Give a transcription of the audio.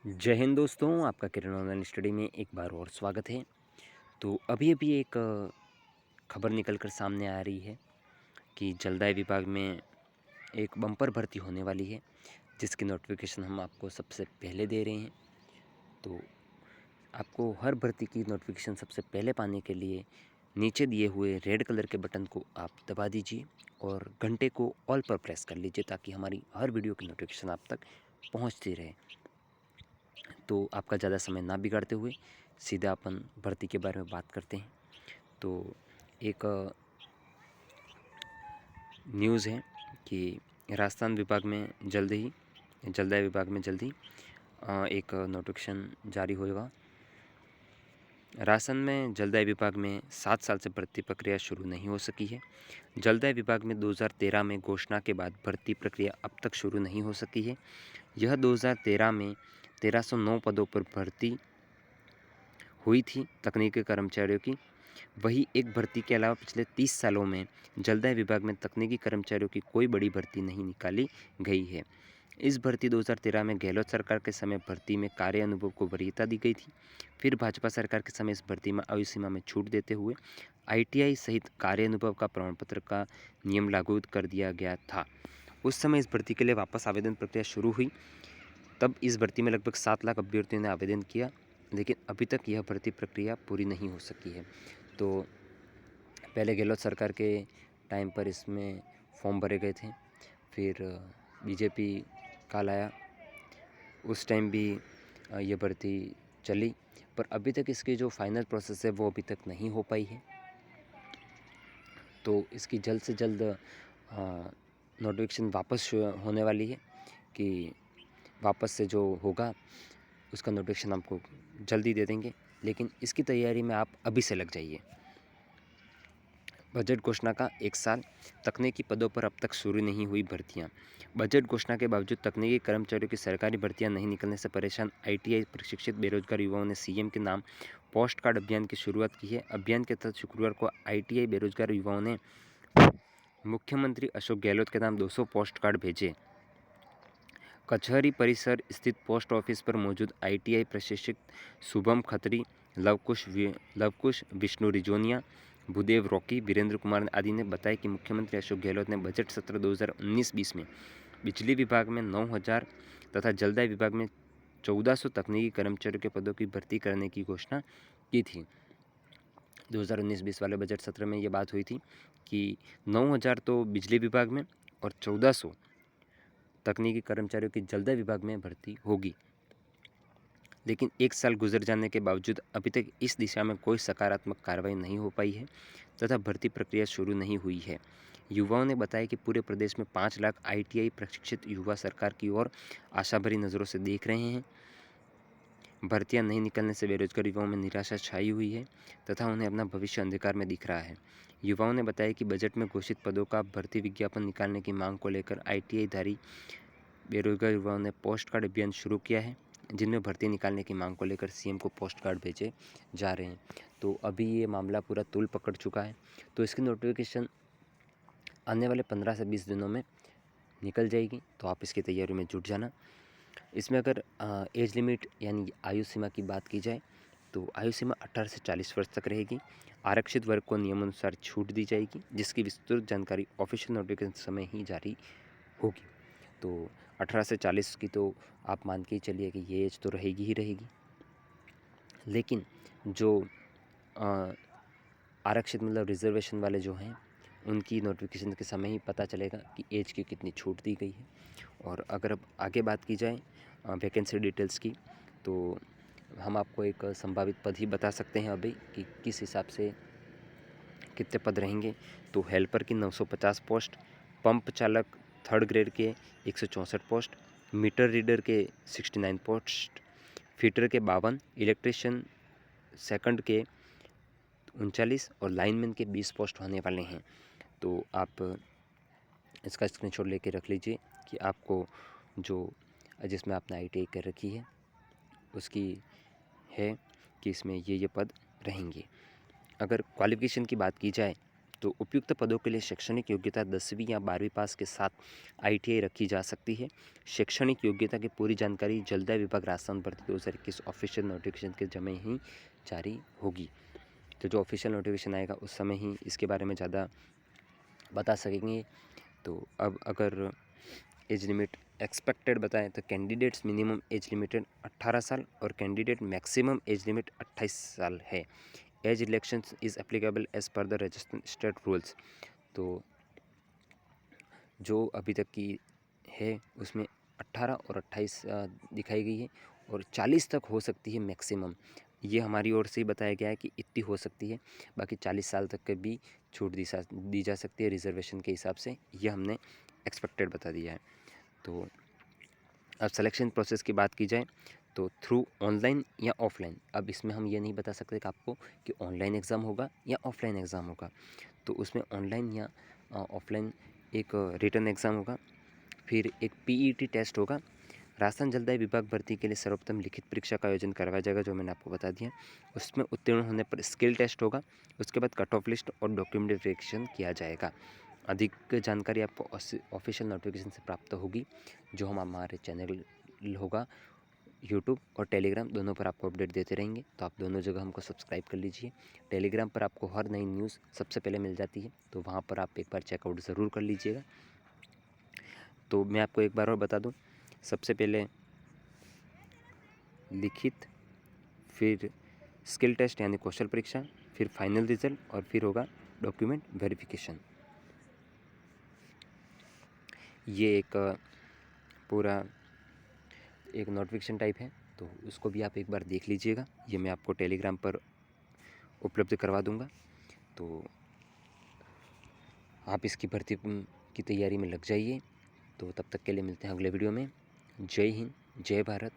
जय हिंद दोस्तों, आपका किरण ऑनलाइन स्टडी में एक बार और स्वागत है। तो अभी-अभी एक खबर निकल कर सामने आ रही है कि जलदाय विभाग में एक बम्पर भर्ती होने वाली है, जिसकी नोटिफिकेशन हम आपको सबसे पहले दे रहे हैं। तो आपको हर भर्ती की नोटिफिकेशन सबसे पहले पाने के लिए नीचे दिए हुए रेड कलर के बटन को आप दबा दीजिए और घंटे को ऑल पर प्रेस कर लीजिए, ताकि हमारी हर वीडियो की नोटिफिकेशन आप तक पहुँचती रहे। तो आपका ज़्यादा समय ना बिगाड़ते हुए सीधा अपन भर्ती के बारे में बात करते हैं। तो एक न्यूज़ है कि राजस्थान विभाग में जलदाय विभाग में जल्द ही एक नोटिफिकेशन जारी होगा। राजस्थान में जलदाय विभाग में 7 साल से भर्ती प्रक्रिया शुरू नहीं हो सकी है। जलदाय विभाग में 2013 में घोषणा के बाद भर्ती प्रक्रिया अब तक शुरू नहीं हो सकी है। यह 2013 में 1309 पदों पर भर्ती हुई थी तकनीकी कर्मचारियों की। वही एक भर्ती के अलावा पिछले 30 सालों में जलदाय विभाग में तकनीकी कर्मचारियों की कोई बड़ी भर्ती नहीं निकाली गई है। इस भर्ती 2013 में गहलोत सरकार के समय भर्ती में कार्य अनुभव को वरीयता दी गई थी। फिर भाजपा सरकार के समय इस भर्ती में आयु सीमा में छूट देते हुए ITI सहित कार्य अनुभव का प्रमाण पत्र का नियम लागू कर दिया गया था। उस समय इस भर्ती के लिए वापस आवेदन प्रक्रिया शुरू हुई। तब इस भर्ती में लगभग 7 लाख अभ्यर्थियों ने आवेदन किया, लेकिन अभी तक यह भर्ती प्रक्रिया पूरी नहीं हो सकी है। तो पहले गहलोत सरकार के टाइम पर इसमें फॉर्म भरे गए थे, फिर बीजेपी काल आया, उस टाइम भी ये भर्ती चली, पर अभी तक इसकी जो फाइनल प्रोसेस है वो अभी तक नहीं हो पाई है। तो इसकी जल्द से जल्द नोटिफिकेशन वापस होने वाली है कि वापस से जो होगा उसका नोटिफिकेशन आपको जल्दी दे देंगे, लेकिन इसकी तैयारी में आप अभी से लग जाइए। बजट घोषणा का 1 साल, तकनीकी पदों पर अब तक शुरू नहीं हुई भर्तियां। बजट घोषणा के बावजूद तकनीकी कर्मचारियों की सरकारी भर्तियां नहीं निकलने से परेशान ITI प्रशिक्षित बेरोजगार युवाओं ने CM के नाम पोस्ट कार्ड अभियान की शुरुआत की है। अभियान के तहत शुक्रवार को ITI बेरोजगार युवाओं ने मुख्यमंत्री अशोक गहलोत के नाम 200 पोस्ट कार्ड भेजे। कचहरी परिसर स्थित पोस्ट ऑफिस पर मौजूद ITI प्रशिक्षित शुभम खत्री, लवकुश, विष्णु रिजोनिया, भूदेव रॉकी, वीरेंद्र कुमार आदि ने बताया कि मुख्यमंत्री अशोक गहलोत ने बजट सत्र 2019-20 में बिजली विभाग में 9,000 तथा जलदाय विभाग में 1,400 तकनीकी कर्मचारियों के पदों की भर्ती करने की घोषणा की थी। 2019-20 वाले बजट सत्र में ये बात हुई थी कि 9,000 तो बिजली विभाग में और 1,400 तकनीकी कर्मचारियों की जलदाय विभाग में भर्ती होगी। लेकिन 1 साल गुजर जाने के बावजूद अभी तक इस दिशा में कोई सकारात्मक कार्रवाई नहीं हो पाई है तथा भर्ती प्रक्रिया शुरू नहीं हुई है। युवाओं ने बताया कि पूरे प्रदेश में 5 लाख ITI प्रशिक्षित युवा सरकार की ओर आशाभरी नज़रों से देख रहे हैं। भर्तियां नहीं निकलने से बेरोजगार युवाओं में निराशा छाई हुई है तथा उन्हें अपना भविष्य अंधकार में दिख रहा है। युवाओं ने बताया कि बजट में घोषित पदों का भर्ती विज्ञापन निकालने की मांग को लेकर ITI धारी बेरोजगार युवाओं ने पोस्ट कार्ड अभियान शुरू किया है, जिनमें भर्ती निकालने की मांग को लेकर CM को पोस्ट कार्ड भेजे जा रहे हैं। तो अभी ये मामला पूरा तूल पकड़ चुका है। तो इसकी नोटिफिकेशन आने वाले 15 से 20 दिनों में निकल जाएगी, तो आप इसकी तैयारी में जुट जाना। इसमें अगर एज लिमिट यानी आयु सीमा की बात की जाए तो आयु सीमा 18 से 40 वर्ष तक रहेगी। आरक्षित वर्ग को नियमानुसार छूट दी जाएगी, जिसकी विस्तृत जानकारी ऑफिशियल नोटिफिकेशन समय ही जारी होगी। तो 18 से 40 की तो आप मान के ही चलिए कि ये एज तो रहेगी ही रहेगी। लेकिन जो आरक्षित मतलब रिजर्वेशन वाले जो हैं, उनकी नोटिफिकेशन के समय ही पता चलेगा कि एज की कितनी छूट दी गई है। और अगर अब आगे बात की जाए वैकेंसी डिटेल्स की, तो हम आपको एक संभावित पद ही बता सकते हैं अभी कि किस हिसाब से कितने पद रहेंगे। तो हेल्पर की 950 पोस्ट, पंप चालक 3rd ग्रेड के 164 पोस्ट, मीटर रीडर के 69 पोस्ट, फिटर के 52, इलेक्ट्रिशियन 2nd के 39 और लाइनमैन के 20 पोस्ट होने वाले हैं। तो आप इसका स्क्रीनशॉट लेके रख लीजिए कि आपको जो जिसमें आपने ITI कर रखी है उसकी है कि इसमें ये पद रहेंगे। अगर क्वालिफ़िकेशन की बात की जाए तो उपयुक्त पदों के लिए शैक्षणिक योग्यता 10वीं या 12वीं पास के साथ ITI रखी जा सकती है। शैक्षणिक योग्यता की पूरी जानकारी जलदाय विभाग राजस्थान भर्ती 2021 ऑफिशियल नोटिफिकेशन के जमे ही जारी होगी। तो जो ऑफिशियल नोटिफिकेशन आएगा उस समय ही इसके बारे में ज़्यादा बता सकेंगे। तो अब अगर एज लिमिट एक्सपेक्टेड बताएं तो कैंडिडेट्स मिनिमम एज लिमिटेड 18 साल और कैंडिडेट मैक्सिमम एज लिमिट 28 साल है। Age relaxation is applicable as per the Rajasthan state rules. तो जो अभी तक की है उसमें 18 और 28 दिखाई गई है और 40 तक हो सकती है मैक्सिमम। ये हमारी ओर से ही बताया गया है कि इतनी हो सकती है, बाकी 40 साल तक के भी छूट दी जा सकती है रिजर्वेशन के हिसाब से। यह हमने एक्सपेक्टेड बता दिया है। तो अब सिलेक्शन प्रोसेस की बात की जाए तो थ्रू ऑनलाइन या ऑफलाइन। अब इसमें हम ये नहीं बता सकते कि आपको कि ऑनलाइन एग्ज़ाम होगा या ऑफलाइन एग्ज़ाम होगा। तो उसमें ऑनलाइन या ऑफलाइन एक रिटन एग्ज़ाम होगा, फिर एक PET टेस्ट होगा। राजस्थान जलदाय विभाग भर्ती के लिए सर्वप्रथम लिखित परीक्षा का आयोजन करवाया जाएगा, जो मैंने आपको बता दिया। उसमें उत्तीर्ण होने पर स्किल टेस्ट होगा। उसके बाद कट ऑफ लिस्ट और डॉक्यूमेंट वेरिफिकेशन किया जाएगा। अधिक जानकारी आपको ऑफिशियल नोटिफिकेशन से प्राप्त होगी, जो हम हमारे चैनल होगा यूट्यूब और टेलीग्राम दोनों पर आपको अपडेट देते रहेंगे। तो आप दोनों जगह हमको सब्सक्राइब कर लीजिए। टेलीग्राम पर आपको हर नई न्यूज़ सबसे पहले मिल जाती है, तो वहाँ पर आप एक बार चेकआउट ज़रूर कर लीजिएगा। तो मैं आपको एक बार और बता दूं, सबसे पहले लिखित, फिर स्किल टेस्ट यानी कौशल परीक्षा, फिर फाइनल रिजल्ट और फिर होगा डॉक्यूमेंट वेरिफिकेशन। ये एक पूरा एक नोटिफिकेशन टाइप है, तो उसको भी आप एक बार देख लीजिएगा। ये मैं आपको टेलीग्राम पर उपलब्ध करवा दूंगा। तो आप इसकी भर्ती की तैयारी में लग जाइए। तो तब तक के लिए मिलते हैं अगले वीडियो में। जय हिंद, जय भारत।